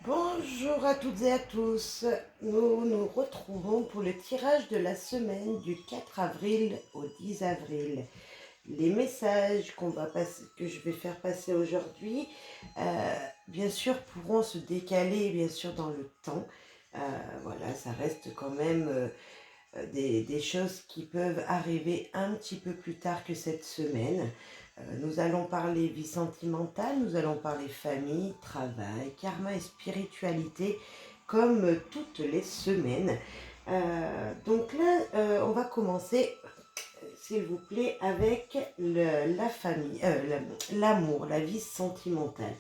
Bonjour à toutes et à tous. Nous nous retrouvons pour le tirage de la semaine du 4 avril au 10 avril. Les messages que je vais faire passer aujourd'hui, bien sûr, pourront se décaler bien sûr dans le temps. Voilà, ça reste quand même des choses qui peuvent arriver un petit peu plus tard que cette semaine. Nous allons parler vie sentimentale, nous allons parler famille, travail, karma et spiritualité, comme toutes les semaines. Donc là, on va commencer, s'il vous plaît, avec la famille, l'amour, la vie sentimentale.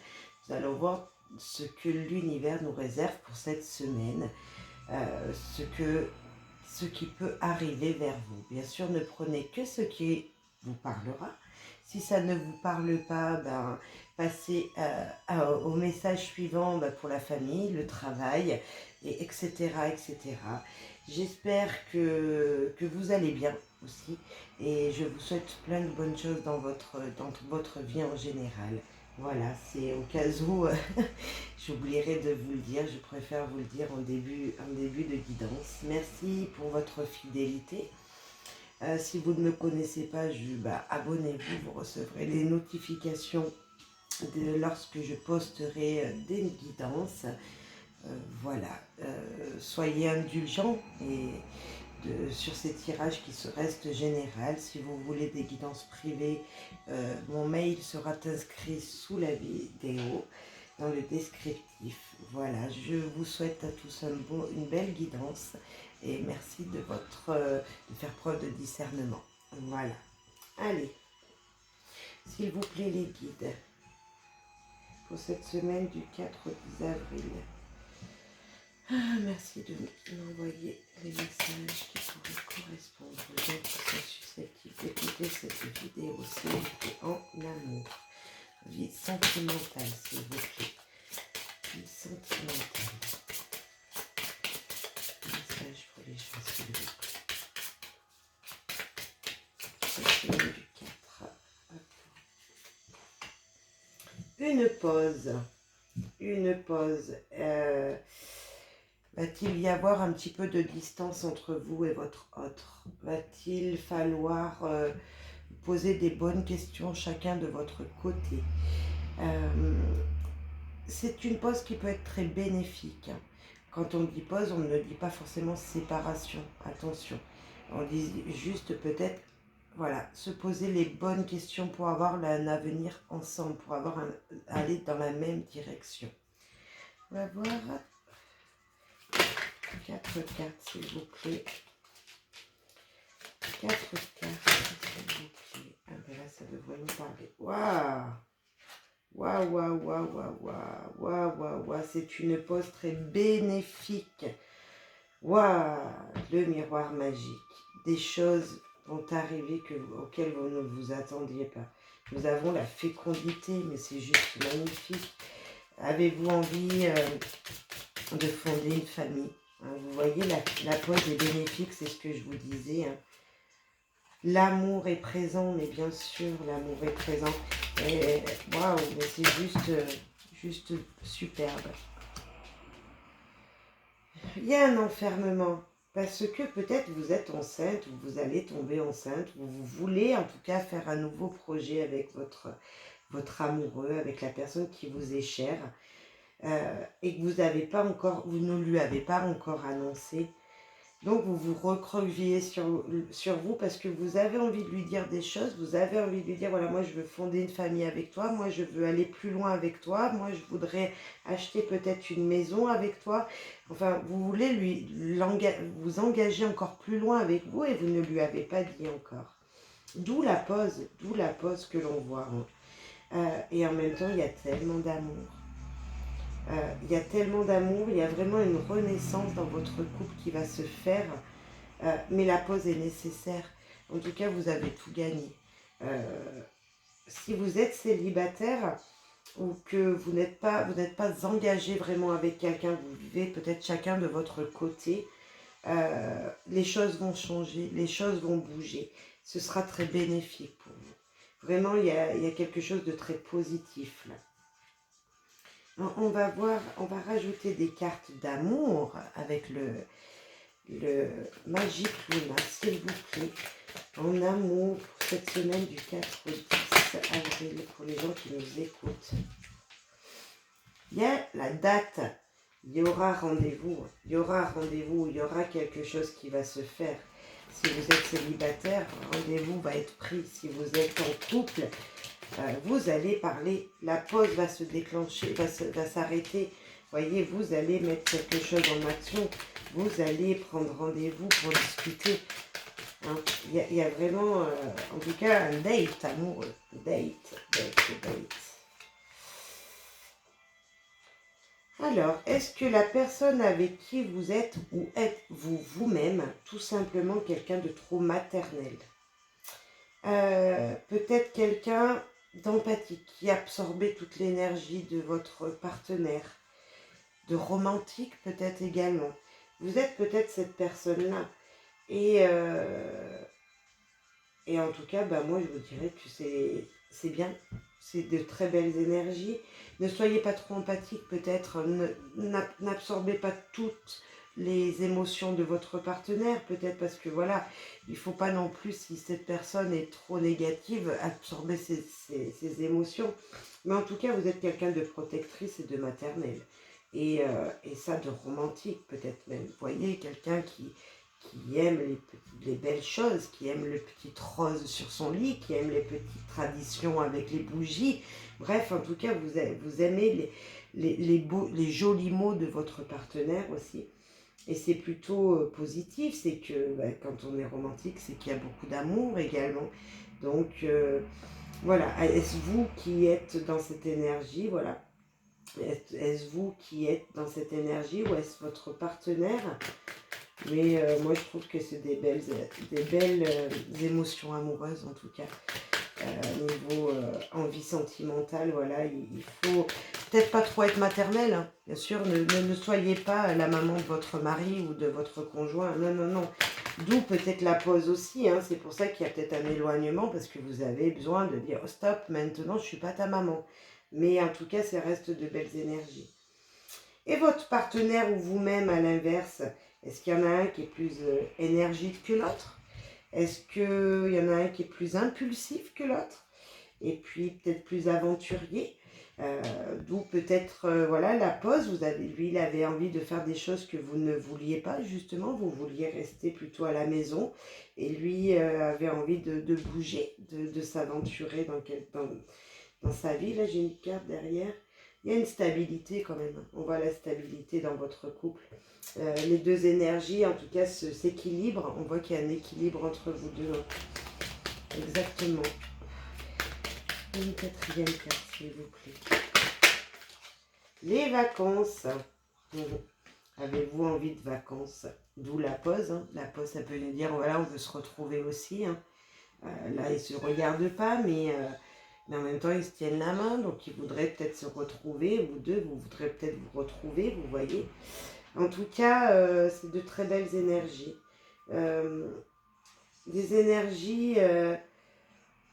Nous allons voir ce que l'univers nous réserve pour cette semaine, euh, ce que ce qui peut arriver vers vous. Bien sûr, ne prenez que ce qui vous parlera. Si ça ne vous parle pas, ben, passez au message suivant pour la famille, le travail, et etc. etc. J'espère que vous allez bien aussi et je vous souhaite plein de bonnes choses dans votre vie en général. Voilà, c'est au cas où j'oublierai de vous le dire, je préfère vous le dire en début de guidance. Merci pour votre fidélité. Si vous ne me connaissez pas, abonnez-vous, vous recevrez les notifications lorsque je posterai des guidances. Voilà, soyez indulgents sur ces tirages qui se restent généraux. Si vous voulez des guidances privées, mon mail sera inscrit sous la vidéo dans le descriptif. Voilà, je vous souhaite à tous une belle guidance et merci de faire preuve de discernement. Voilà. Allez, s'il vous plaît les guides, pour cette semaine du 4 au 10 avril. Merci de m'envoyer les messages qui pourraient correspondre aux gens qui sont susceptibles d'écouter cette vidéo, s'il vous plaît, en amour. Vie sentimentale, s'il vous plaît. Vie sentimentale. Message pour les gens, s'il vous plaît. Cette semaine du 4. Une pause. Une pause. Va-t-il y avoir un petit peu de distance entre vous et votre autre? Va-t-il falloir poser des bonnes questions chacun de votre côté? C'est une pause qui peut être très bénéfique. Quand on dit pause, on ne dit pas forcément séparation. Attention. On dit juste peut-être, voilà, se poser les bonnes questions pour avoir un avenir ensemble, pour aller dans la même direction. On va voir 4 cartes, s'il vous plaît. 4 cartes, s'il vous plaît. Ah ben là, ça devrait nous parler. Waouh! Waouh, waouh, waouh, waouh, waouh, waouh, waouh, waouh, c'est une pause très bénéfique. Waouh, le miroir magique. Des choses vont arriver auxquelles vous ne vous attendiez pas. Nous avons la fécondité, mais c'est juste magnifique. Avez-vous envie de fonder une famille? Vous voyez, la pause est bénéfique, c'est ce que je vous disais. L'amour est présent, mais bien sûr, l'amour est présent. Et waouh, mais c'est juste superbe. Il y a un enfermement, parce que peut-être vous êtes enceinte, ou vous allez tomber enceinte, ou vous voulez en tout cas faire un nouveau projet avec votre amoureux, avec la personne qui vous est chère, et que vous ne lui avez pas encore annoncé. Donc vous vous recroquevillez sur vous parce que vous avez envie de lui dire des choses, vous avez envie de lui dire, voilà, moi je veux fonder une famille avec toi, moi je veux aller plus loin avec toi, moi je voudrais acheter peut-être une maison avec toi. Enfin, vous voulez vous engager encore plus loin avec vous et vous ne lui avez pas dit encore. D'où la pause que l'on voit. Et en même temps, il y a tellement d'amour. Il y a tellement d'amour, il y a vraiment une renaissance dans votre couple qui va se faire, mais la pause est nécessaire. En tout cas, vous avez tout gagné. Si vous êtes célibataire ou que vous n'êtes pas engagé vraiment avec quelqu'un, vous vivez peut-être chacun de votre côté, les choses vont changer, les choses vont bouger. Ce sera très bénéfique pour vous. Vraiment, il y a quelque chose de très positif là. On va voir, on va rajouter des cartes d'amour avec le Magic Luna, s'il vous plaît. En amour pour cette semaine du 4 au 10 avril pour les gens qui nous écoutent. Il y a la date, il y aura rendez-vous, il y aura quelque chose qui va se faire. Si vous êtes célibataire, rendez-vous va être pris. Si vous êtes en couple, vous allez parler, la pause va se déclencher, va s'arrêter. Voyez, vous allez mettre quelque chose en action, vous allez prendre rendez-vous pour discuter. Hein. Il y a vraiment, en tout cas, un date amoureux. Date. Alors, est-ce que la personne avec qui vous êtes ou êtes-vous vous-même tout simplement quelqu'un de trop maternel? Peut-être quelqu'un d'empathique qui absorbait toute l'énergie de votre partenaire, de romantique peut-être également. Vous êtes peut-être cette personne-là. Et en tout cas, moi je vous dirais que c'est bien, c'est de très belles énergies. Ne soyez pas trop empathique peut-être, n'absorbez pas toutes les émotions de votre partenaire, peut-être parce que voilà, il ne faut pas non plus, si cette personne est trop négative, absorber ses émotions. Mais en tout cas, vous êtes quelqu'un de protectrice et de maternelle. Et ça, de romantique peut-être même. Vous voyez, quelqu'un qui aime les belles choses, qui aime le petit rose sur son lit, qui aime les petites traditions avec les bougies. Bref, en tout cas, vous aimez les jolis mots de votre partenaire aussi. Et c'est plutôt positif, c'est que quand on est romantique, c'est qu'il y a beaucoup d'amour également. Donc voilà, est-ce vous qui êtes dans cette énergie, voilà. Est-ce vous qui êtes dans cette énergie ou est-ce votre partenaire? Mais moi je trouve que c'est des belles émotions amoureuses en tout cas. Niveau envie sentimentale, voilà, il faut peut-être pas trop être maternel, hein. Bien sûr, ne soyez pas la maman de votre mari ou de votre conjoint, non. D'où peut-être la pause aussi, hein. C'est pour ça qu'il y a peut-être un éloignement, parce que vous avez besoin de dire oh, stop, maintenant je suis pas ta maman. Mais en tout cas, ça reste de belles énergies. Et votre partenaire ou vous-même à l'inverse, est-ce qu'il y en a un qui est plus énergique que l'autre? Est-ce qu'il y en a un qui est plus impulsif que l'autre? Et puis peut-être plus aventurier? D'où peut-être voilà la pause, lui il avait envie de faire des choses que vous ne vouliez pas justement, vous vouliez rester plutôt à la maison et lui avait envie de bouger, de s'aventurer dans sa vie. Là j'ai une carte derrière. Il y a une stabilité quand même. On voit la stabilité dans votre couple. Les deux énergies, en tout cas, s'équilibrent. On voit qu'il y a un équilibre entre vous deux. Exactement. Une quatrième carte, s'il vous plaît. Les vacances. Avez-vous envie de vacances? D'où la pause. Hein. La pause, ça peut nous dire, voilà, on veut se retrouver aussi. Hein. Là, ils ne se regardent pas, mais en même temps, ils se tiennent la main. Donc, ils voudraient peut-être se retrouver. Vous deux, vous voudrez peut-être vous retrouver, vous voyez. En tout cas, c'est de très belles énergies. Des énergies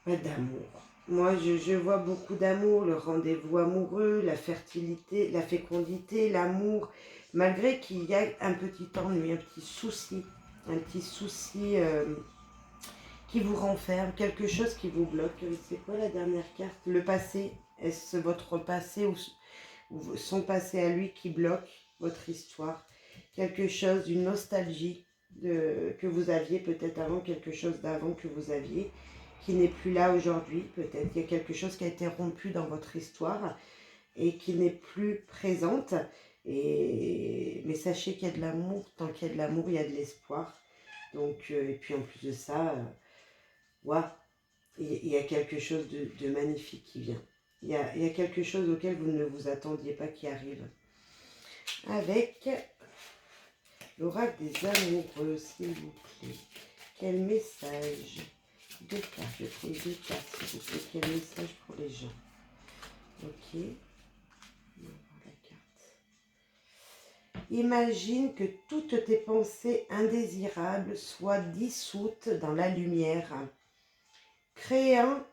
d'amour. Moi, je vois beaucoup d'amour, le rendez-vous amoureux, la fertilité, la fécondité, l'amour, malgré qu'il y a un petit ennui, un petit souci qui vous renferme, quelque chose qui vous bloque. C'est quoi la dernière carte? Le passé. Est-ce votre passé ou son passé à lui qui bloque votre histoire? Quelque chose, une nostalgie que vous aviez peut-être avant, quelque chose d'avant que vous aviez, qui n'est plus là aujourd'hui, peut-être. Il y a quelque chose qui a été rompu dans votre histoire et qui n'est plus présente. Mais sachez qu'il y a de l'amour. Tant qu'il y a de l'amour, il y a de l'espoir. Donc, et puis en plus de ça, il y a quelque chose de magnifique qui vient. Il y a quelque chose auquel vous ne vous attendiez pas qui arrive. Avec l'oracle des amoureux, s'il vous plaît. Quel message? Deux cartes, je fais deux cartes, s'il vous plaît. Quel message pour les gens? Ok. On va voir la carte. Imagine que toutes tes pensées indésirables soient dissoutes dans la lumière, créant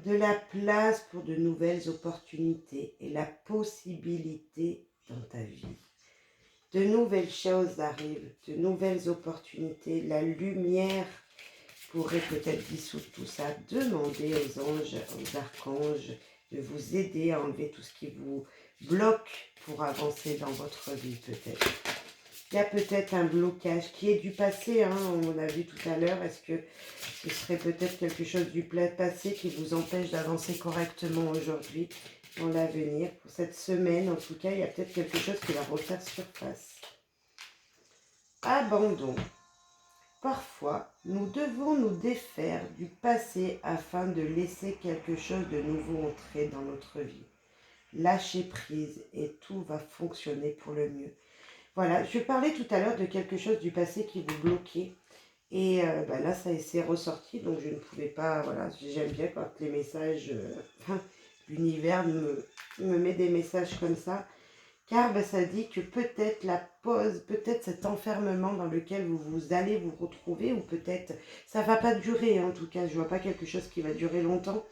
de la place pour de nouvelles opportunités et la possibilité dans ta vie. De nouvelles choses arrivent, de nouvelles opportunités, la lumière pourrait peut-être dissoudre tout ça. Demandez aux anges, aux archanges de vous aider à enlever tout ce qui vous bloque pour avancer dans votre vie peut-être. Il y a peut-être un blocage qui est du passé, hein, on l'a vu tout à l'heure. Est-ce que ce serait peut-être quelque chose du passé qui vous empêche d'avancer correctement aujourd'hui, dans l'avenir? Pour cette semaine, en tout cas, il y a peut-être quelque chose qui va refaire surface. Abandon. Parfois, nous devons nous défaire du passé afin de laisser quelque chose de nouveau entrer dans notre vie. Lâchez prise et tout va fonctionner pour le mieux. Voilà, je parlais tout à l'heure de quelque chose du passé qui vous bloquait. Et là, ça s'est ressorti, donc je ne pouvais pas... Voilà, j'aime bien quand les messages... l'univers me met des messages comme ça. Car ça dit que peut-être la pause, peut-être cet enfermement dans lequel vous allez vous retrouver, ou peut-être... Ça ne va pas durer, en tout cas, je ne vois pas quelque chose qui va durer longtemps.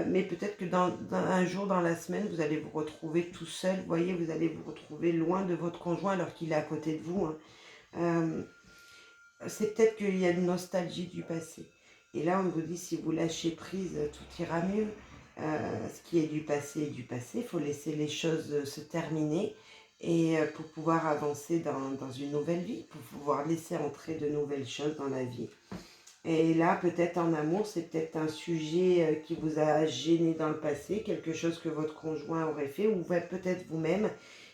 Mais peut-être que un jour dans la semaine, vous allez vous retrouver tout seul. Vous voyez, vous allez vous retrouver loin de votre conjoint alors qu'il est à côté de vous. C'est peut-être qu'il y a une nostalgie du passé. Et là, on vous dit, si vous lâchez prise, tout ira mieux. Ce qui est du passé est du passé. Il faut laisser les choses se terminer et pour pouvoir avancer dans une nouvelle vie, pour pouvoir laisser entrer de nouvelles choses dans la vie. Et là, peut-être en amour, c'est peut-être un sujet qui vous a gêné dans le passé, quelque chose que votre conjoint aurait fait, ou peut-être vous-même,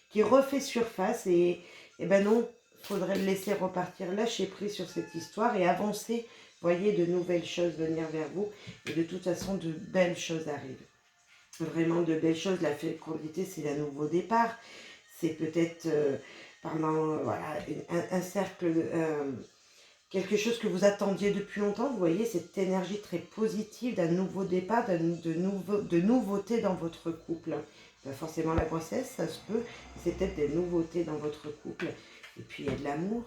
qui refait surface. Et ben non, il faudrait le laisser repartir, lâcher prise sur cette histoire et avancer. Voyez de nouvelles choses venir vers vous. Et de toute façon, de belles choses arrivent. Vraiment de belles choses. La fécondité, c'est un nouveau départ. C'est peut-être voilà, un cercle... quelque chose que vous attendiez depuis longtemps, vous voyez cette énergie très positive d'un nouveau départ, de nouveautés dans votre couple. Pas forcément la grossesse, ça se peut, c'est peut-être des nouveautés dans votre couple. Et puis il y a de l'amour.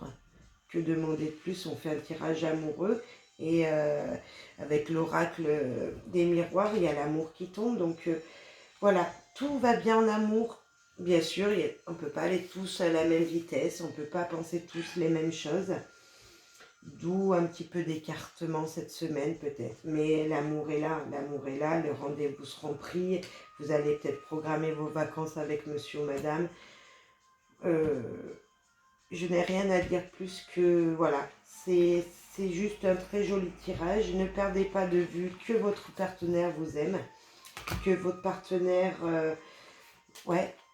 Que demander de plus? On fait un tirage amoureux et avec l'oracle des miroirs, il y a l'amour qui tombe. Donc voilà, tout va bien en amour. Bien sûr, on ne peut pas aller tous à la même vitesse, on ne peut pas penser tous les mêmes choses. D'où un petit peu d'écartement cette semaine peut-être. Mais l'amour est là, les rendez-vous seront pris. Vous allez peut-être programmer vos vacances avec monsieur ou madame. Je n'ai rien à dire plus que voilà. C'est juste un très joli tirage. Ne perdez pas de vue que votre partenaire vous aime. Que votre partenaire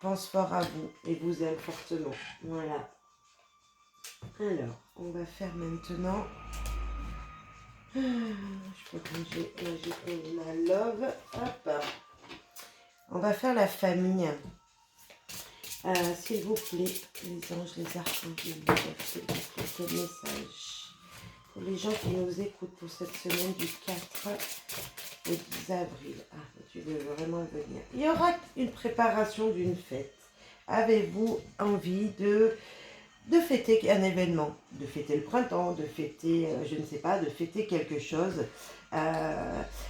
pense fort à vous et vous aime fortement. Voilà. Alors, on va faire maintenant... Je peux ranger la love. Hop. On va faire la famille. S'il vous plaît, les anges, les archanges, les lumières, s'il vous plaît, quel message pour les gens qui nous écoutent pour cette semaine du 4 au 10 avril. Ah, tu veux vraiment venir. Il y aura une préparation d'une fête. Avez-vous envie de fêter un événement, de fêter le printemps, de fêter, je ne sais pas, de fêter quelque chose?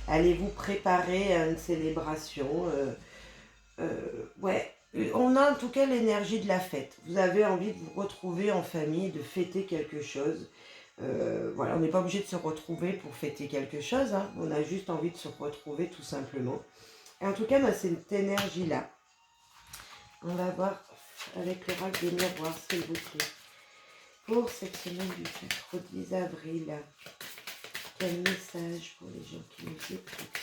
Allez-vous préparer une célébration? Ouais, on a en tout cas l'énergie de la fête. Vous avez envie de vous retrouver en famille, de fêter quelque chose. Voilà, on n'est pas obligé de se retrouver pour fêter quelque chose, hein. On a juste envie de se retrouver tout simplement. Et en tout cas, moi, c'est cette énergie-là. On va voir avec l'oracle des miroirs, s'il vous plaît. Pour cette semaine du 4 au 10 avril, quel message pour les gens qui nous écoutent?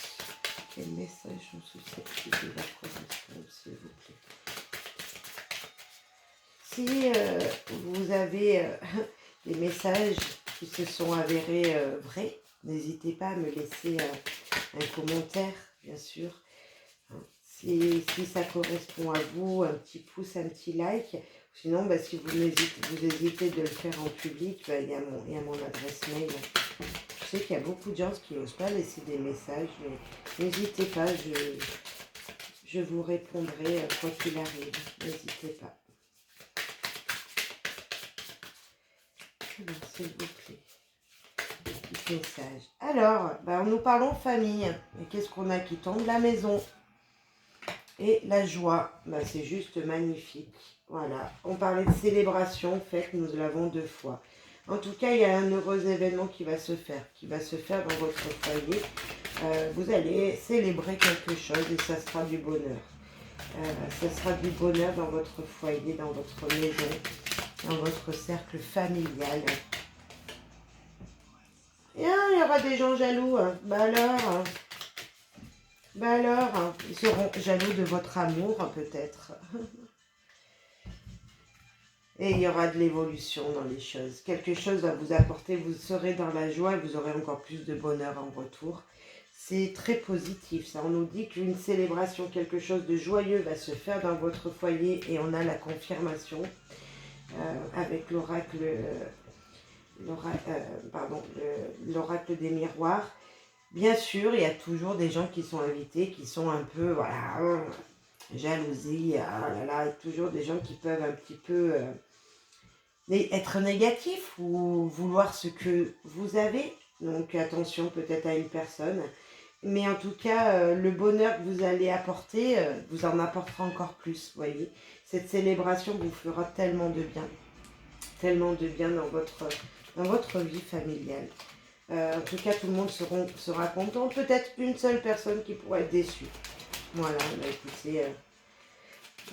Quel message sont susceptibles de la correspondre, s'il vous plaît? Si vous avez des messages qui se sont avérés vrais, n'hésitez pas à me laisser un commentaire, bien sûr. Si ça correspond à vous, un petit pouce, un petit like. Sinon, si vous hésitez de le faire en public, il y a mon adresse mail. Je sais qu'il y a beaucoup de gens qui n'osent pas laisser des messages, mais n'hésitez pas, je vous répondrai quoi qu'il arrive. N'hésitez pas. Alors, s'il vous plaît, magnifique message. Alors, nous parlons famille. Et qu'est-ce qu'on a qui tombe? La maison. Et la joie. C'est juste magnifique. Voilà. On parlait de célébration, fête, nous l'avons 2 fois. En tout cas, il y a un heureux événement qui va se faire dans votre foyer. Vous allez célébrer quelque chose et ça sera du bonheur. Ça sera du bonheur dans votre foyer, dans votre maison, dans votre cercle familial. Et il y aura des gens jaloux. Alors, ils seront jaloux de votre amour, peut-être. Et il y aura de l'évolution dans les choses. Quelque chose va vous apporter, vous serez dans la joie et vous aurez encore plus de bonheur en retour. C'est très positif, ça. On nous dit qu'une célébration, quelque chose de joyeux va se faire dans votre foyer et on a la confirmation avec l'oracle des miroirs. Bien sûr, il y a toujours des gens qui sont invités, qui sont un peu, voilà, jalousie, toujours des gens qui peuvent un petit peu être négatifs ou vouloir ce que vous avez. Donc attention peut-être à une personne. Mais en tout cas, le bonheur que vous allez apporter, vous en apportera encore plus, voyez. Cette célébration vous fera tellement de bien dans votre vie familiale. En tout cas, tout le monde sera content. Peut-être une seule personne qui pourra être déçue. Voilà, écoutez,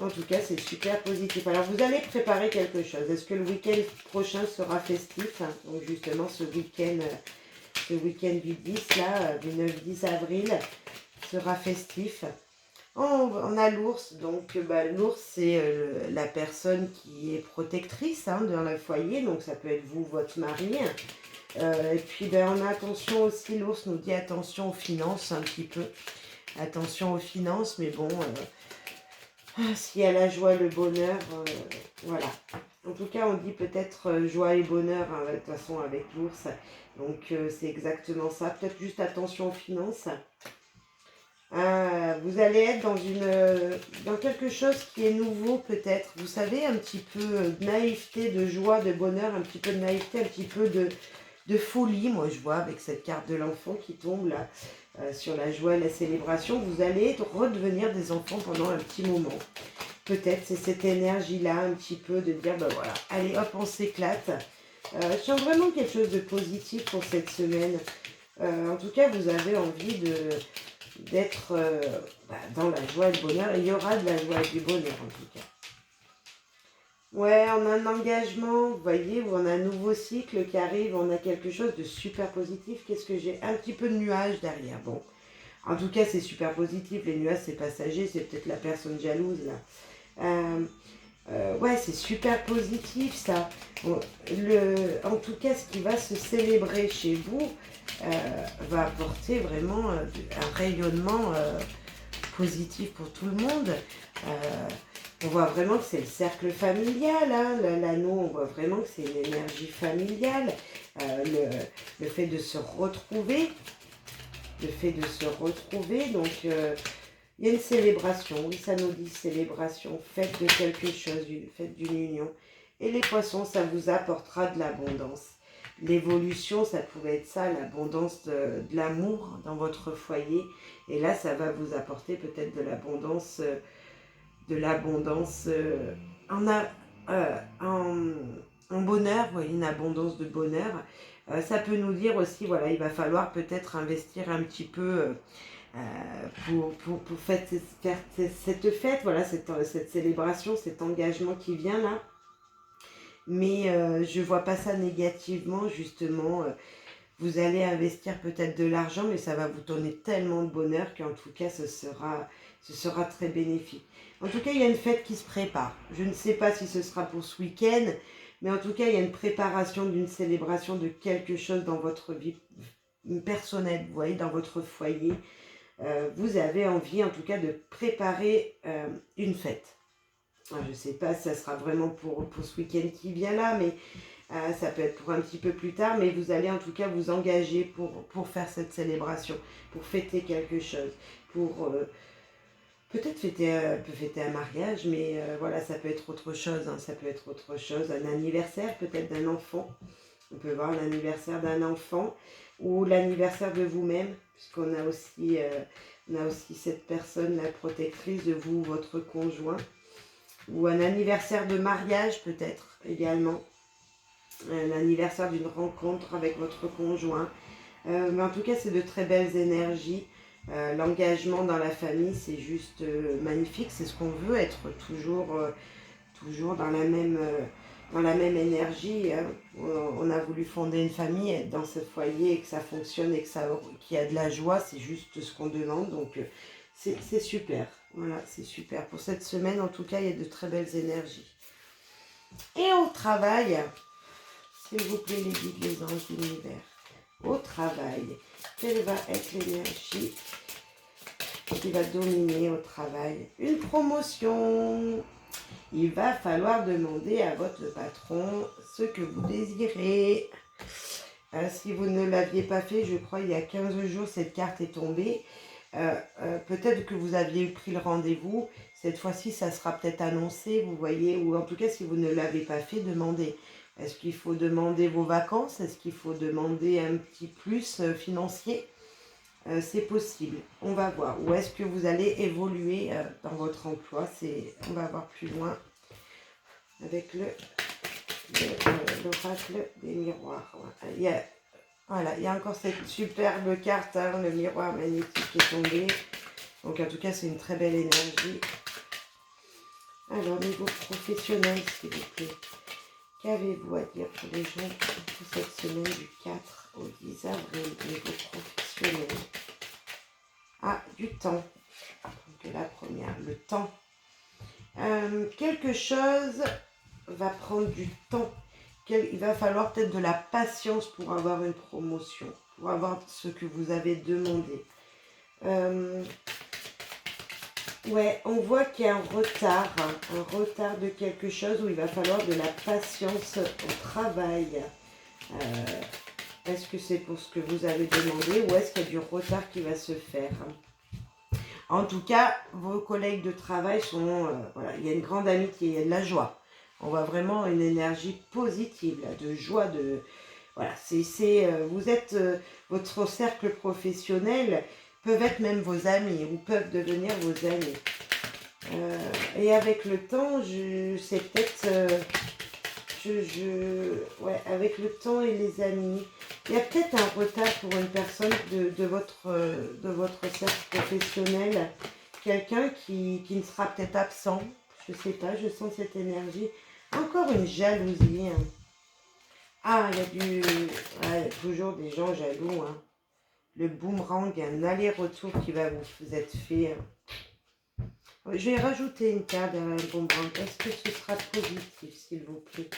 en tout cas, c'est super positif. Alors, vous allez préparer quelque chose. Est-ce que le week-end prochain sera festif? Donc, justement, ce week-end du 10, là, du 9-10 avril, sera festif. On a l'ours, donc l'ours c'est la personne qui est protectrice dans le foyer, donc ça peut être vous, votre mari. Et puis on a attention aussi, l'ours nous dit attention aux finances un petit peu. Attention aux finances, mais bon, s'il y a la joie, le bonheur, voilà. En tout cas, on dit peut-être joie et bonheur, de toute façon, avec l'ours. Donc, c'est exactement ça. Peut-être juste attention aux finances. Vous allez être dans quelque chose qui est nouveau, peut-être. Vous savez, un petit peu de naïveté, de joie, de bonheur, un petit peu de naïveté, un petit peu de folie. Moi, je vois avec cette carte de l'enfant qui tombe là, sur la joie et la célébration. Vous allez redevenir des enfants pendant un petit moment. Peut-être c'est cette énergie-là, un petit peu, de dire, voilà, allez hop, on s'éclate. Je sens vraiment quelque chose de positif pour cette semaine. En tout cas, vous avez envie d'être dans la joie et le bonheur. Il y aura de la joie et du bonheur, en tout cas. Ouais, on a un engagement, vous voyez, où on a un nouveau cycle qui arrive, on a quelque chose de super positif. Qu'est-ce que j'ai? Un petit peu de nuages derrière. Bon, en tout cas, c'est super positif. Les nuages, c'est passager, c'est peut-être la personne jalouse, là. Ouais, c'est super positif ça. Bon, en tout cas, ce qui va se célébrer chez vous va apporter vraiment un rayonnement positif pour tout le monde. On voit vraiment que c'est le cercle familial, l'anneau, on voit vraiment que c'est une énergie familiale. Le fait de se retrouver, donc il y a une célébration, oui, ça nous dit célébration, fête de quelque chose, fête d'une union. Et les poissons, ça vous apportera de l'abondance. L'évolution, ça pouvait être ça, l'abondance de l'amour dans votre foyer. Et là, ça va vous apporter peut-être de l'abondance en bonheur, oui, une abondance de bonheur. Ça peut nous dire aussi, voilà, il va falloir peut-être investir un petit peu pour faire cette fête, voilà, cette célébration, cet engagement qui vient là. Mais je ne vois pas ça négativement, justement. Vous allez investir peut-être de l'argent, mais ça va vous donner tellement de bonheur qu'en tout cas, ce sera très bénéfique. En tout cas, il y a une fête qui se prépare. Je ne sais pas si ce sera pour ce week-end, mais en tout cas, il y a une préparation d'une célébration de quelque chose dans votre vie personnelle, vous voyez, dans votre foyer. Vous avez envie, en tout cas, de préparer une fête. Je ne sais pas si ça sera vraiment pour ce week-end qui vient là, mais ça peut être pour un petit peu plus tard, mais vous allez en tout cas vous engager pour faire cette célébration, pour fêter quelque chose, pour peut-être fêter un mariage, mais voilà, ça peut être autre chose, ça peut être autre chose, un anniversaire peut-être d'un enfant. On peut voir l'anniversaire d'un enfant. ou l'anniversaire de vous-même, puisqu'on a aussi cette personne, la protectrice de vous, votre conjoint, ou un anniversaire de mariage peut-être également, un anniversaire d'une rencontre avec votre conjoint. Mais en tout cas, c'est de très belles énergies. L'engagement dans la famille, c'est juste magnifique. C'est ce qu'on veut, être toujours dans la même énergie. Hein. On a voulu fonder une famille, être dans ce foyer et que ça fonctionne et qu'il y a de la joie. C'est juste ce qu'on demande. Donc, c'est super. Voilà, c'est super. Pour cette semaine, en tout cas, il y a de très belles énergies. Et au travail, s'il vous plaît, les guides, les anges de l'univers. Au travail, quelle va être l'énergie qui va dominer au travail? Une promotion. Il va falloir demander à votre patron ce que vous désirez. Si vous ne l'aviez pas fait, je crois il y a 15 jours, cette carte est tombée. Peut-être que vous aviez pris le rendez-vous. Cette fois-ci, ça sera peut-être annoncé, vous voyez. Ou en tout cas, si vous ne l'avez pas fait, demandez. Est-ce qu'il faut demander vos vacances? Est-ce qu'il faut demander un petit plus financier? C'est possible. On va voir. Ou est-ce que vous allez évoluer dans votre emploi? On va voir plus loin avec l'oracle des miroirs. Voilà, il y a encore cette superbe carte, hein, le miroir magnétique qui est tombé. Donc en tout cas, c'est une très belle énergie. Alors, niveau professionnel, s'il vous plaît. Qu'avez-vous à dire pour les gens pour cette semaine du 4 au 10 avril, niveau professionnel? Ah, du temps. Donc la première, le temps. Quelque chose va prendre du temps. Il va falloir peut-être de la patience pour avoir une promotion, pour avoir ce que vous avez demandé. Ouais, on voit qu'il y a un retard de quelque chose où il va falloir de la patience au travail. Est-ce que c'est pour ce que vous avez demandé ou est-ce qu'il y a du retard qui va se faire? En tout cas, vos collègues de travail sont... voilà, il y a une grande amitié, il y a de la joie. On voit vraiment une énergie positive, là, de joie, de... Voilà, vous êtes... votre cercle professionnel peuvent être même vos amis ou peuvent devenir vos amis. Et avec le temps, c'est peut-être... ouais, avec le temps et les amis, il y a peut-être un retard pour une personne de votre cercle professionnel, quelqu'un qui ne sera peut-être absent, je sais pas, je sens cette énergie. Encore une jalousie. Hein. Ah, il y a toujours des gens jaloux. Hein. Le boomerang, un aller-retour qui va vous être fait. Hein. Je vais rajouter une carte derrière le boomerang. Est-ce que ce sera positif, s'il vous plaît?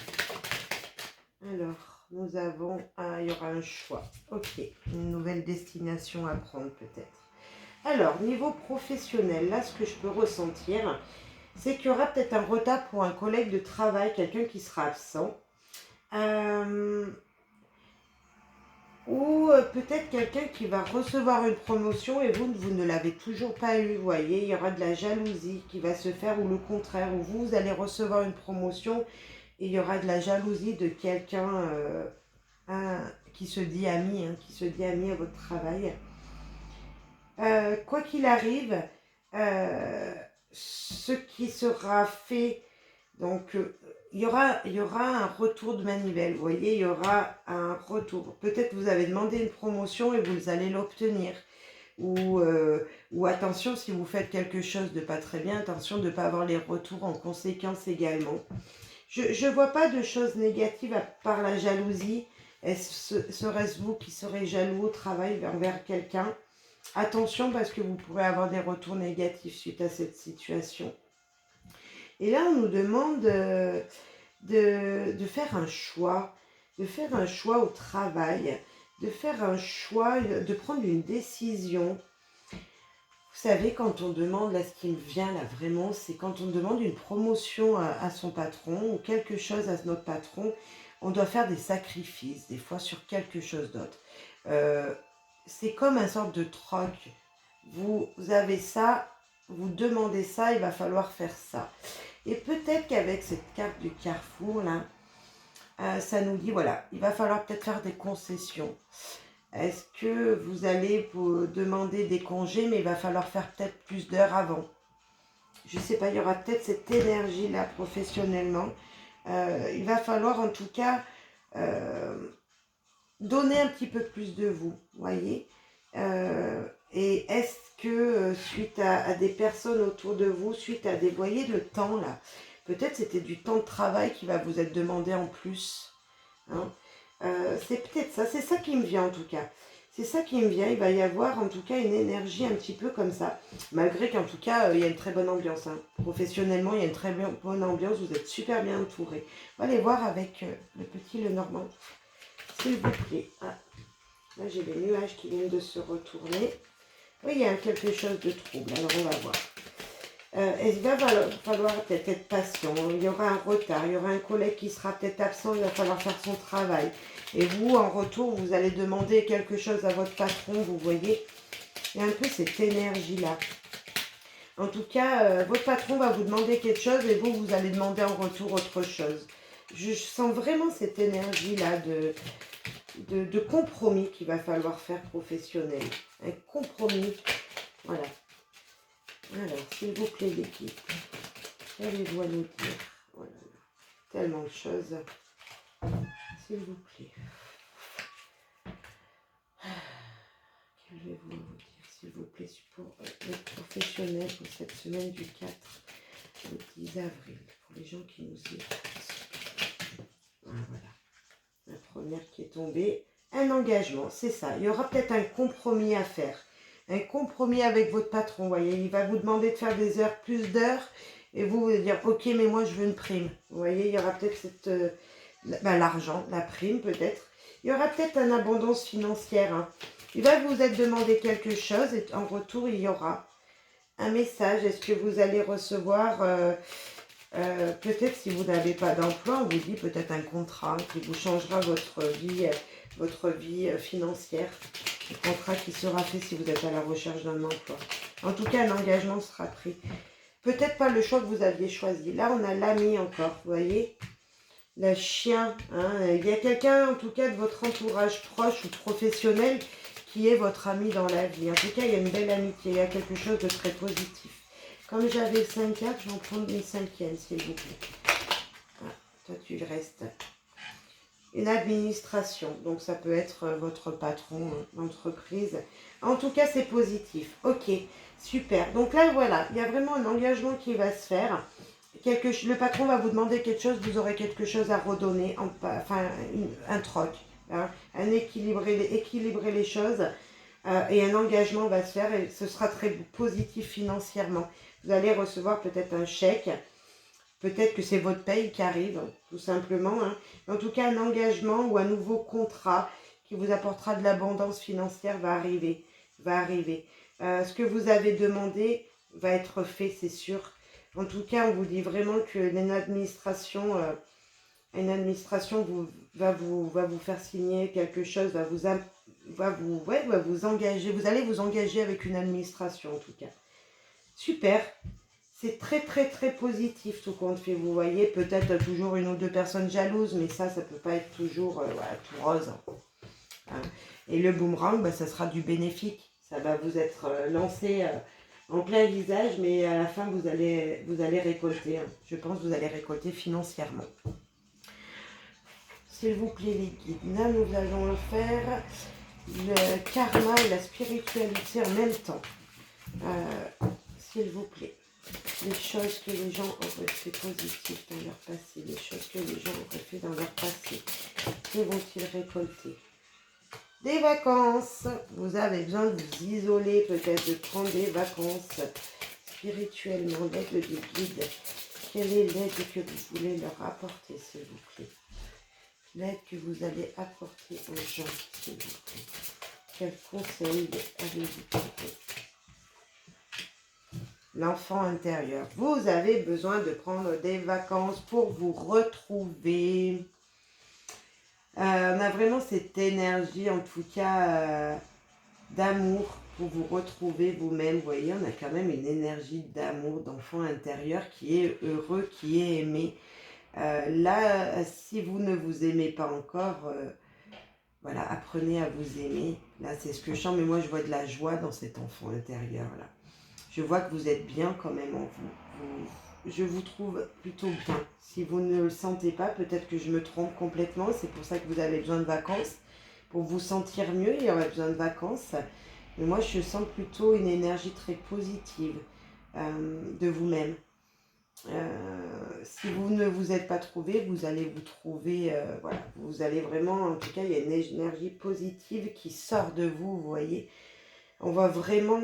Alors, nous avons... Ah, il y aura un choix. Ok, une nouvelle destination à prendre peut-être. Alors, niveau professionnel, là, ce que je peux ressentir, c'est qu'il y aura peut-être un retard pour un collègue de travail, quelqu'un qui sera absent. Ou peut-être quelqu'un qui va recevoir une promotion et vous ne l'avez toujours pas eu, vous voyez. Il y aura de la jalousie qui va se faire ou le contraire, où vous allez recevoir une promotion et il y aura de la jalousie de quelqu'un qui se dit ami, hein, qui se dit ami à votre travail. Quoi qu'il arrive, ce qui sera fait, donc il y aura un retour de manivelle, vous voyez, il y aura un retour. Peut-être vous avez demandé une promotion et vous allez l'obtenir. Ou attention, si vous faites quelque chose de pas très bien, attention de ne pas avoir les retours en conséquence également. Je ne vois pas de choses négatives à part la jalousie. Serait-ce vous qui serez jaloux au travail envers quelqu'un? Attention parce que vous pourrez avoir des retours négatifs suite à cette situation. Et là, on nous demande de faire un choix, au travail, de faire un choix, de prendre une décision. Vous savez, quand on demande, là, ce qui me vient là vraiment, c'est quand on demande une promotion à son patron ou quelque chose à notre patron, on doit faire des sacrifices, des fois sur quelque chose d'autre. C'est comme un sorte de troc. Vous avez ça, vous demandez ça, il va falloir faire ça. Et peut-être qu'avec cette carte du carrefour, là, ça nous dit, voilà, il va falloir peut-être faire des concessions. Est-ce que vous allez vous demander des congés, mais il va falloir faire peut-être plus d'heures avant? Je ne sais pas, il y aura peut-être cette énergie-là professionnellement. Il va falloir en tout cas donner un petit peu plus de vous, voyez. Et est-ce que suite à des personnes autour de vous, suite à des, voyez le temps là, peut-être c'était du temps de travail qui va vous être demandé en plus, hein. C'est peut-être ça, c'est ça qui me vient en tout cas. C'est ça qui me vient, il va y avoir en tout cas une énergie un petit peu comme ça. Malgré qu'en tout cas, il y a une très bonne ambiance, hein. Professionnellement, il y a une très bonne ambiance, vous êtes super bien entouré. On va aller voir avec le petit Lenormand, s'il vous plaît. Ah, là, j'ai les nuages qui viennent de se retourner. Oui, il y a quelque chose de trouble, alors on va voir. Il va falloir peut-être être patient, il y aura un retard, il y aura un collègue qui sera peut-être absent, il va falloir faire son travail. Et vous, en retour, vous allez demander quelque chose à votre patron, vous voyez. Il y a un peu cette énergie-là. En tout cas, votre patron va vous demander quelque chose et vous, vous allez demander en retour autre chose. Je sens vraiment cette énergie-là de compromis qu'il va falloir faire professionnel. Un compromis, voilà. Alors, s'il vous plaît, l'équipe, qu'avez-vous à nous dire? Oh là là, tellement de choses. S'il vous plaît. Qu'avez-vous à vous dire, s'il vous plaît, pour les professionnels pour cette semaine du 4 au 10 avril, pour les gens qui nous écoutent. Voilà. La première qui est tombée. Un engagement, c'est ça. Il y aura peut-être un compromis à faire. Un compromis avec votre patron, voyez. Il va vous demander de faire des heures, plus d'heures. Et vous allez dire, ok, mais moi, je veux une prime. Vous voyez, il y aura peut-être cette... l'argent, la prime, peut-être. Il y aura peut-être une abondance financière, hein. Il va vous être demandé quelque chose et en retour, il y aura un message. Est-ce que vous allez recevoir... peut-être si vous n'avez pas d'emploi, on vous dit peut-être un contrat qui vous changera votre vie financière. Un contrat qui sera fait si vous êtes à la recherche d'un emploi. En tout cas, un engagement sera pris. Peut-être pas le choix que vous aviez choisi. Là, on a l'ami encore, vous voyez, le chien. Hein. Il y a quelqu'un, en tout cas, de votre entourage proche ou professionnel qui est votre ami dans la vie. En tout cas, il y a une belle amitié, il y a quelque chose de très positif. Comme j'avais 5 cartes, je vais en prendre une cinquième, s'il vous plaît. Ah, toi, tu restes. Une administration, donc ça peut être votre patron d'entreprise. En tout cas, c'est positif. Ok, super. Donc là, voilà, il y a vraiment un engagement qui va se faire. Le patron va vous demander quelque chose, vous aurez quelque chose à redonner, enfin, un troc. Hein, équilibrer les choses. Et un engagement va se faire et ce sera très positif financièrement. Vous allez recevoir peut-être un chèque, peut-être que c'est votre paye qui arrive, tout simplement. Hein. En tout cas, un engagement ou un nouveau contrat qui vous apportera de l'abondance financière va arriver. Ce que vous avez demandé va être fait, c'est sûr. En tout cas, on vous dit vraiment qu'une administration va vous faire signer quelque chose, va vous engager. Vous allez vous engager avec une administration, en tout cas. Super. C'est très, très, très positif tout compte fait. Vous voyez, peut-être toujours une ou deux personnes jalouses, mais ça peut pas être toujours voilà, tout rose. Hein. Et le boomerang, ça sera du bénéfique. Ça va vous être lancé en plein visage, mais à la fin, vous allez récolter. Hein. Je pense que vous allez récolter financièrement. S'il vous plaît, les guides, là, nous allons faire le karma et la spiritualité en même temps. S'il vous plaît. Les choses que les gens auraient fait positives dans leur passé, les choses que les gens auraient fait dans leur passé, que vont-ils récolter? Des vacances. Vous avez besoin de vous isoler, peut-être de prendre des vacances spirituellement, l'aide des guides. Quelle est l'aide que vous voulez leur apporter, s'il vous plaît? L'aide que vous allez apporter aux gens, s'il vous plaît. Quel conseil avez-vous trouvé? L'enfant intérieur. Vous avez besoin de prendre des vacances pour vous retrouver. On a vraiment cette énergie, en tout cas, d'amour pour vous retrouver vous-même. Vous voyez, on a quand même une énergie d'amour, d'enfant intérieur qui est heureux, qui est aimé. Là, si vous ne vous aimez pas encore, Voilà, apprenez à vous aimer. Là, c'est ce que je sens, mais moi, je vois de la joie dans cet enfant intérieur, là. Je vois que vous êtes bien quand même en je vous trouve plutôt bien. Si vous ne le sentez pas, peut-être que je me trompe complètement. C'est pour ça que vous avez besoin de vacances. Pour vous sentir mieux, il y aurait besoin de vacances. Mais moi, je sens plutôt une énergie très positive de vous-même. Si vous ne vous êtes pas trouvé, vous allez vous trouver, voilà, vous allez vraiment, en tout cas, il y a une énergie positive qui sort de vous, vous voyez. On va vraiment,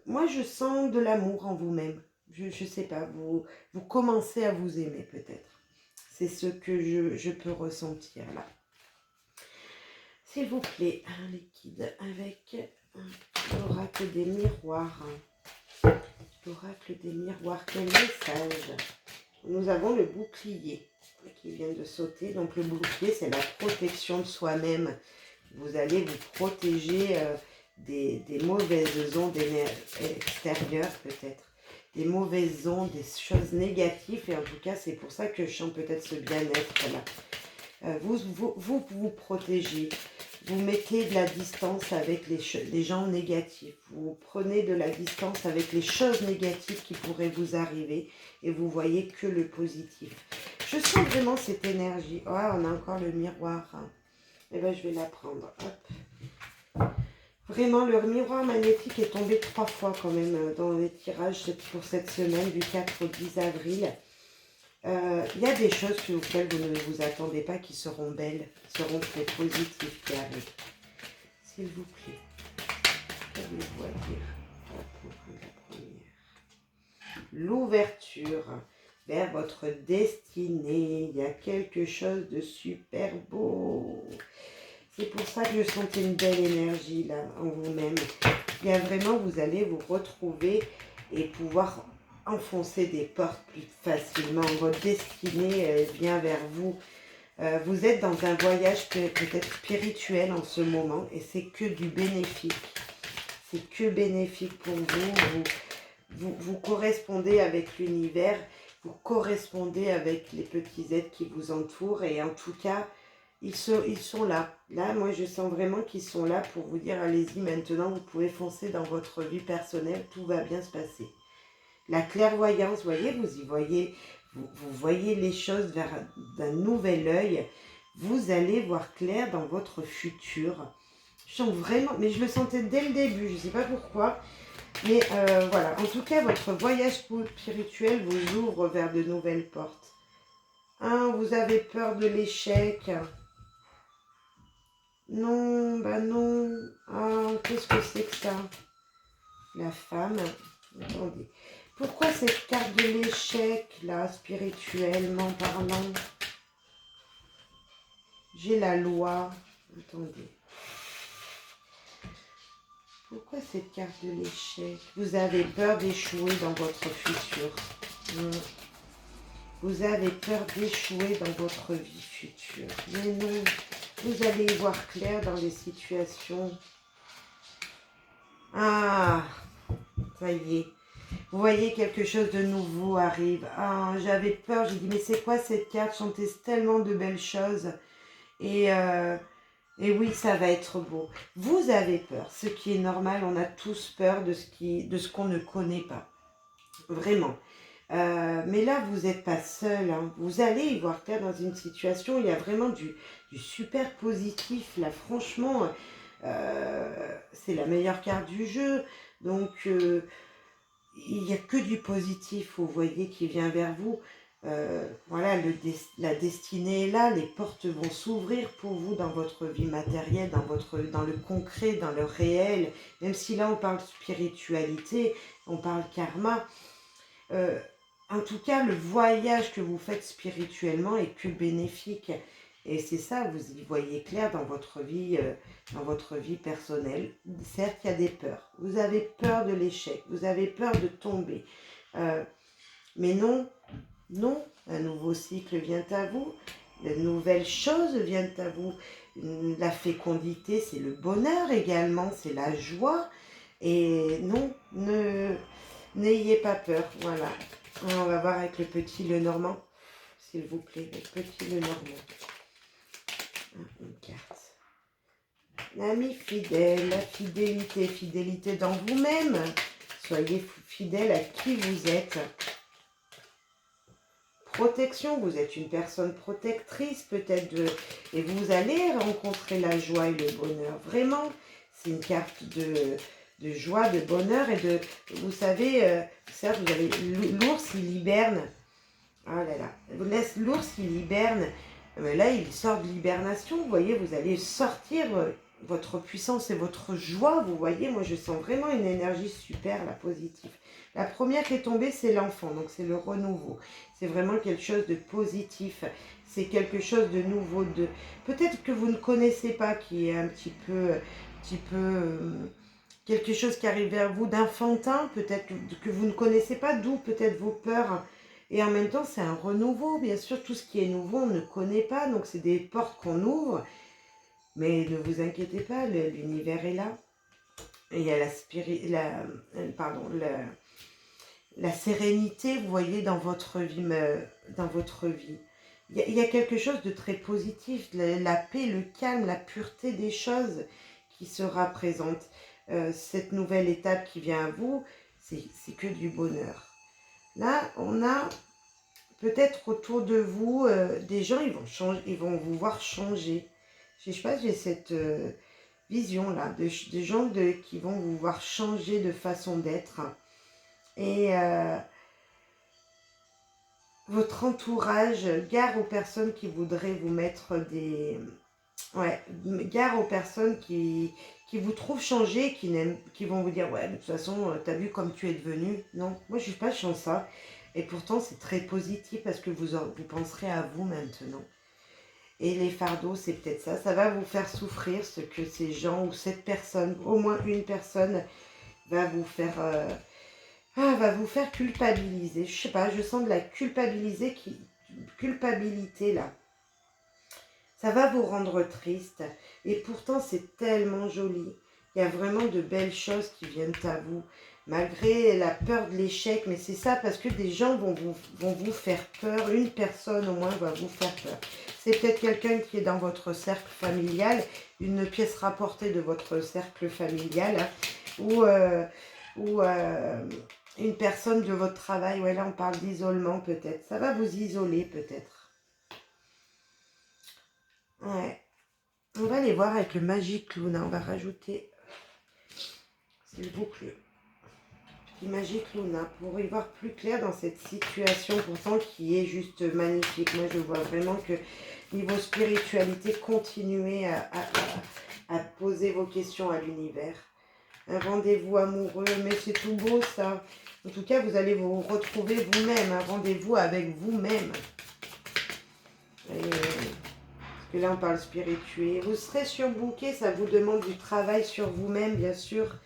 moi je sens de l'amour en vous-même, je sais pas, vous commencez à vous aimer peut-être, c'est ce que je peux ressentir là. S'il vous plaît, un liquide avec l'oracle des miroirs. L'oracle des miroirs, quel message? Nous avons le bouclier qui vient de sauter. Donc le bouclier, c'est la protection de soi-même. Vous allez vous protéger des mauvaises ondes extérieures peut-être. Des mauvaises ondes, des choses négatives. Et en tout cas, c'est pour ça que je sens peut-être ce bien-être là. Vous protégez. Vous mettez de la distance avec les gens négatifs. Vous prenez de la distance avec les choses négatives qui pourraient vous arriver. Et vous voyez que le positif. Je sens vraiment cette énergie. Oh, on a encore le miroir. Et bien, je vais la prendre. Hop. Vraiment, le miroir magnétique est tombé 3 fois quand même dans les tirages pour cette semaine du 4 au 10 avril. Il y a des choses auxquelles vous ne vous attendez pas qui seront belles, qui seront très positives qui arrivent. S'il vous plaît, qu'avez-vous à dire? On va prendre la première. L'ouverture vers votre destinée. Il y a quelque chose de super beau. C'est pour ça que je sentais une belle énergie là en vous-même. Il y a vraiment, vous allez vous retrouver et pouvoir enfoncer des portes plus facilement. Votre destinée vient vers vous. Vous êtes dans un voyage peut-être spirituel en ce moment et c'est que du bénéfique. C'est que bénéfique pour vous. Vous correspondez avec l'univers, vous correspondez avec les petits êtres qui vous entourent et en tout cas, ils sont là. Là, moi, je sens vraiment qu'ils sont là pour vous dire, allez-y, maintenant, vous pouvez foncer dans votre vie personnelle, tout va bien se passer. La clairvoyance, voyez, vous y voyez, vous voyez les choses d'un nouvel œil. Vous allez voir clair dans votre futur. Je sens vraiment, mais je le sentais dès le début, je ne sais pas pourquoi. Mais voilà, en tout cas, votre voyage spirituel vous ouvre vers de nouvelles portes. Hein, vous avez peur de l'échec. Non, bah non. Ah, qu'est-ce que c'est que ça? La femme. Attendez. Pourquoi cette carte de l'échec, là, spirituellement parlant? J'ai la loi. Attendez. Pourquoi cette carte de l'échec? Vous avez peur d'échouer dans votre futur. Vous avez peur d'échouer dans votre vie future. Mais non, vous allez y voir clair dans les situations. Ah, ça y est. Vous voyez, quelque chose de nouveau arrive. Ah, j'avais peur, j'ai dit, mais c'est quoi cette carte? Chantez tellement de belles choses. Et oui, ça va être beau. Vous avez peur, ce qui est normal. On a tous peur de ce qu'on ne connaît pas. Vraiment. Mais là, vous n'êtes pas seul. Hein. Vous allez y voir clair dans une situation où il y a vraiment du super positif. Là, franchement, c'est la meilleure carte du jeu. Donc, il n'y a que du positif, vous voyez, qui vient vers vous. Voilà, la destinée est là, les portes vont s'ouvrir pour vous dans votre vie matérielle, dans le concret, dans le réel. Même si là, on parle spiritualité, on parle karma. En tout cas, le voyage que vous faites spirituellement est que bénéfique. Et c'est ça, vous y voyez clair dans votre vie personnelle. Certes, il y a des peurs. Vous avez peur de l'échec, vous avez peur de tomber. Mais non, non, un nouveau cycle vient à vous. De nouvelles choses viennent à vous. La fécondité, c'est le bonheur également, c'est la joie. Et non, n'ayez pas peur, voilà. On va voir avec le petit Lenormand, s'il vous plaît, le petit Lenormand. Une carte. Ami fidèle, fidélité, fidélité dans vous-même. Soyez fidèle à qui vous êtes. Protection, vous êtes une personne protectrice peut-être et vous allez rencontrer la joie et le bonheur. Vraiment, c'est une carte de joie, de bonheur et de, vous savez, certes, vous avez l'ours, il hiberne. Ah là là, vous laisse l'ours, il hiberne. Mais là, il sort de l'hibernation. Vous voyez, vous allez sortir votre puissance et votre joie. Vous voyez, moi, je sens vraiment une énergie super, la positive. La première qui est tombée, c'est l'enfant. Donc, c'est le renouveau. C'est vraiment quelque chose de positif. C'est quelque chose de nouveau. Peut-être que vous ne connaissez pas, qui est un petit peu quelque chose qui arrive vers vous d'enfantin, peut-être que vous ne connaissez pas, d'où peut-être vos peurs. Et en même temps, c'est un renouveau. Bien sûr, tout ce qui est nouveau, on ne connaît pas. Donc, c'est des portes qu'on ouvre. Mais ne vous inquiétez pas, l'univers est là. Et il y a la sérénité, vous voyez, dans votre vie. Il y a quelque chose de très positif. La paix, le calme, la pureté des choses qui sera présente. Cette nouvelle étape qui vient à vous, c'est que du bonheur. Là, on a peut-être autour de vous des gens, ils vont vous voir changer. Je sais pas, j'ai cette vision-là de gens qui vont vous voir changer de façon d'être. Et votre entourage, gare aux personnes qui voudraient vous mettre des... Ouais, gare aux personnes qui vous trouvent changé, qui vont vous dire, ouais, de toute façon, t'as vu comme tu es devenu. Non, moi, je suis pas comme ça. Et pourtant, c'est très positif parce que vous penserez à vous maintenant. Et les fardeaux, c'est peut-être ça. Ça va vous faire souffrir ce que ces gens ou cette personne, au moins une personne, va vous faire culpabiliser. Je sais pas, je sens de la culpabilité là. Ça va vous rendre triste. Et pourtant, c'est tellement joli. Il y a vraiment de belles choses qui viennent à vous. Malgré la peur de l'échec. Mais c'est ça, parce que des gens vont vous faire peur. Une personne au moins va vous faire peur. C'est peut-être quelqu'un qui est dans votre cercle familial. Une pièce rapportée de votre cercle familial. Hein, ou une personne de votre travail. Ouais, là, on parle d'isolement peut-être. Ça va vous isoler peut-être. Ouais. On va aller voir avec le Magic Luna. On va rajouter, s'il vous plaît, le Magic Luna pour y voir plus clair dans cette situation pourtant qui est juste magnifique. Moi, je vois vraiment que niveau spiritualité, continuez à poser vos questions à l'univers. Un rendez-vous amoureux, mais c'est tout beau ça. En tout cas, vous allez vous retrouver vous-même. Un rendez-vous avec vous-même. Que là, on parle spirituel. Vous serez surbooké, ça vous demande du travail sur vous-même, bien sûr.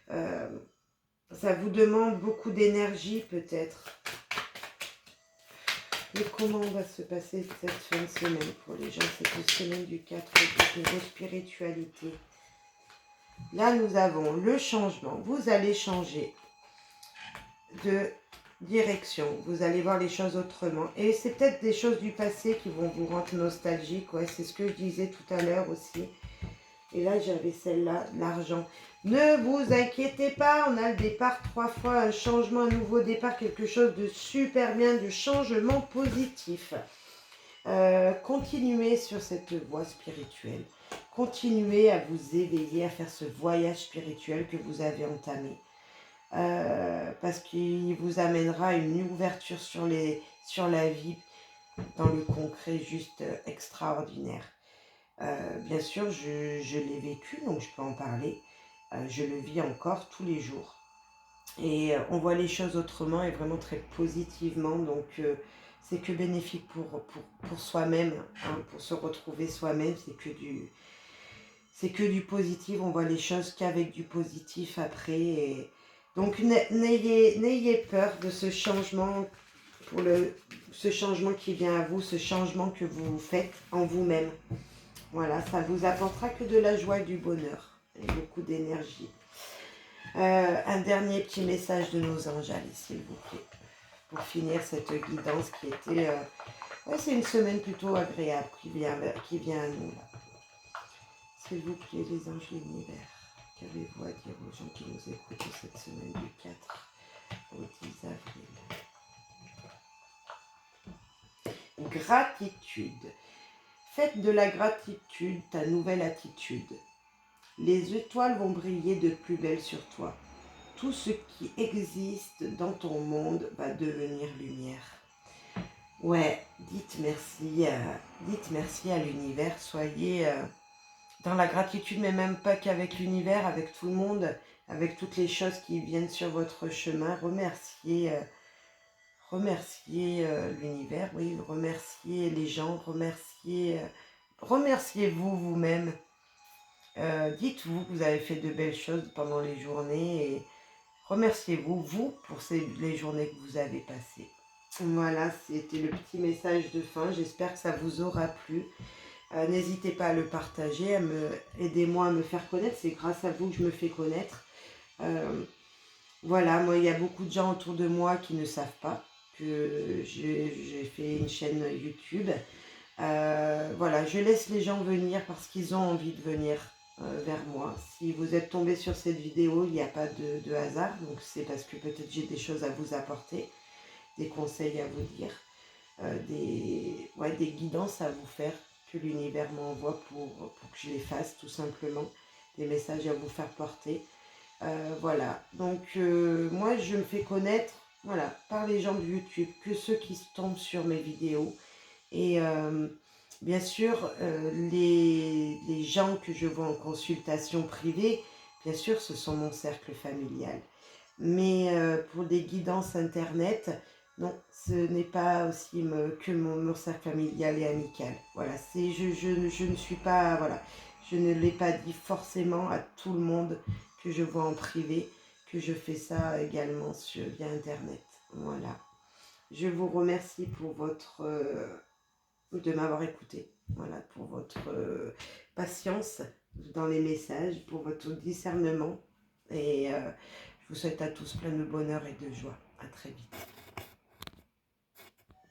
Ça vous demande beaucoup d'énergie, peut-être. Mais comment va se passer cette fin de semaine pour les gens, cette semaine du 4 août, niveau spiritualité? Là, nous avons le changement. Vous allez changer de direction. Vous allez voir les choses autrement. Et c'est peut-être des choses du passé qui vont vous rendre nostalgique. Ouais, c'est ce que je disais tout à l'heure aussi. Et là, j'avais celle-là, l'argent. Ne vous inquiétez pas, on a le départ 3 fois, un changement, un nouveau départ, quelque chose de super bien, de changement positif. Continuez sur cette voie spirituelle. Continuez à vous éveiller, à faire ce voyage spirituel que vous avez entamé. Parce qu'il vous amènera une ouverture sur la vie dans le concret juste extraordinaire. Bien sûr, je l'ai vécu, donc je peux en parler. Je le vis encore tous les jours. Et on voit les choses autrement et vraiment très positivement. Donc, c'est que bénéfique pour soi-même, hein, pour se retrouver soi-même. C'est que du positif. On voit les choses qu'avec du positif après. Et donc, n'ayez peur de ce changement, ce changement qui vient à vous, ce changement que vous faites en vous-même. Voilà, ça vous apportera que de la joie et du bonheur et beaucoup d'énergie. Un dernier petit message de nos anges, allez, s'il vous plaît, pour finir cette guidance qui était... ouais, c'est une semaine plutôt agréable qui vient à nous. Là. S'il vous plaît, les anges de l'univers, qu'avez-vous à dire aux gens qui nous écoutent cette semaine du 4 au 10 avril? Gratitude. Faites de la gratitude ta nouvelle attitude. Les étoiles vont briller de plus belle sur toi. Tout ce qui existe dans ton monde va devenir lumière. Ouais, dites merci à l'univers, soyez dans la gratitude, mais même pas qu'avec l'univers, avec tout le monde, avec toutes les choses qui viennent sur votre chemin. Remerciez l'univers, oui, remerciez les gens, remerciez-vous vous-même. Dites-vous que vous avez fait de belles choses pendant les journées et remerciez-vous, vous, pour les journées que vous avez passées. Voilà, c'était le petit message de fin. J'espère que ça vous aura plu. N'hésitez pas à le partager, aidez-moi à me faire connaître. C'est grâce à vous que je me fais connaître. Voilà, moi, il y a beaucoup de gens autour de moi qui ne savent pas que j'ai fait une chaîne YouTube. Voilà, je laisse les gens venir parce qu'ils ont envie de venir vers moi. Si vous êtes tombé sur cette vidéo, il n'y a pas de hasard. Donc c'est parce que peut-être j'ai des choses à vous apporter, des conseils à vous dire, des guidances à vous faire que l'univers m'envoie pour que je les fasse tout simplement. Des messages à vous faire porter. Voilà, donc moi je me fais connaître voilà, par les gens de YouTube, que ceux qui tombent sur mes vidéos. Et bien sûr, les gens que je vois en consultation privée, bien sûr, ce sont mon cercle familial. Mais pour des guidances internet, non, ce n'est pas aussi que mon cercle familial et amical. Voilà, je ne suis pas, voilà, je ne l'ai pas dit forcément à tout le monde que je vois en privé, que je fais ça également via internet. Voilà. Je vous remercie pour de m'avoir écouté. Voilà, pour votre patience dans les messages, pour votre discernement. Et je vous souhaite à tous plein de bonheur et de joie. À très vite.